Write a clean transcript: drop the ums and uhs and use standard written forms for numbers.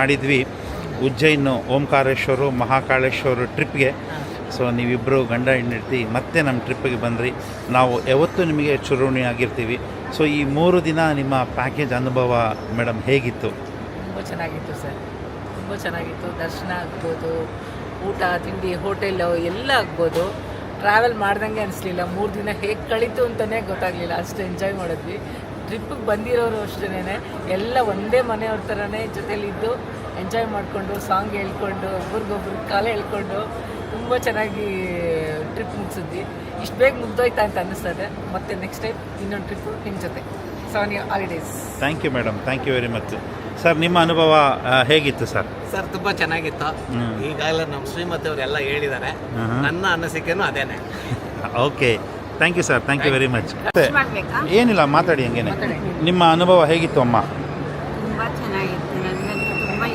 ಮಾಡಿದ್ವಿ ಉಜ್ಜೈನು ಓಂಕಾರೇಶ್ವರು ಮಹಾಕಾಳೇಶ್ವರು ಟ್ರಿಪ್ಗೆ. ಸೊ ನೀವಿಬ್ಬರು ಗಂಡ ಹೆಂಡತಿ ಮತ್ತೆ ನಮ್ಮ ಟ್ರಿಪ್ಪಿಗೆ ಬಂದ್ರಿ. ನಾವು ಯಾವತ್ತೂ ನಿಮಗೆ ಚಿರಋಣಿ ಆಗಿರ್ತೀವಿ. ಸೊ ಈ 3 ದಿನ ನಿಮ್ಮ ಪ್ಯಾಕೇಜ್ ಅನುಭವ ಮೇಡಮ್ ಹೇಗಿತ್ತು? ತುಂಬ ಚೆನ್ನಾಗಿತ್ತು ಸರ್, ತುಂಬ ಚೆನ್ನಾಗಿತ್ತು. ದರ್ಶನ ಆಗ್ಬೋದು, ಊಟ ತಿಂಡಿ ಹೋಟೆಲ್ಲು ಎಲ್ಲ ಆಗ್ಬೋದು. ಟ್ರಾವೆಲ್ ಮಾಡ್ದಂಗೆ ಅನಿಸ್ಲಿಲ್ಲ. 3 ದಿನ ಹೇಗೆ ಕಳೀತು ಅಂತಲೇ ಗೊತ್ತಾಗಲಿಲ್ಲ, ಅಷ್ಟು ಎಂಜಾಯ್ ಮಾಡಿದ್ವಿ. ಟ್ರಿಪ್ಪಿಗೆ ಬಂದಿರೋರು ಅಷ್ಟೇ ಎಲ್ಲ ಒಂದೇ ಮನೆಯವ್ರ ಥರನೇ ಜೊತೆಲಿದ್ದು ಎಂಜಾಯ್ ಮಾಡಿಕೊಂಡು ಸಾಂಗ್ ಹೇಳ್ಕೊಂಡು ಒಬ್ರಿಗೊಬ್ರಿಗೆ ಕಾಲ ಹೇಳ್ಕೊಂಡು ತುಂಬ ಚೆನ್ನಾಗಿ ಟ್ರಿಪ್ ಮುಗಿಸಿದ್ವಿ. ಇಷ್ಟು ಬೇಗ ಮುಗ್ದೋಯ್ತಾ ಅಂತ ಅನ್ನಿಸ್ತದೆ. ಮತ್ತು ನೆಕ್ಸ್ಟ್ ಟೈಮ್ ಇನ್ನೊಂದು ಟ್ರಿಪ್ಪು ನಿಮ್ಮ ಜೊತೆ Sania holidays. Thank you madam, thank you very much. Sir ನಿಮ್ಮ ಅನುಭವ ಹೇಗಿತ್ತು ಸರ್? ಸರ್ ತುಂಬ ಚೆನ್ನಾಗಿತ್ತು. ಈಗಾಗಲೇ ನಮ್ಮ ಶ್ರೀಮತಿ ಅವರೆಲ್ಲ ಹೇಳಿದ್ದಾರೆ. ನನ್ನ ಅನಿಸಿಕೆನೂ ಅದೇನೆ. Okay, thank you sir, thank you very much. ಏನಿಲ್ಲ, ಮಾತಾಡಿ ಹಂಗೇನೆ. ನಿಮ್ಮ ಅನುಭವ ಹೇಗಿತ್ತು ಅಮ್ಮ? ತುಂಬ ಚೆನ್ನಾಗಿತ್ತು.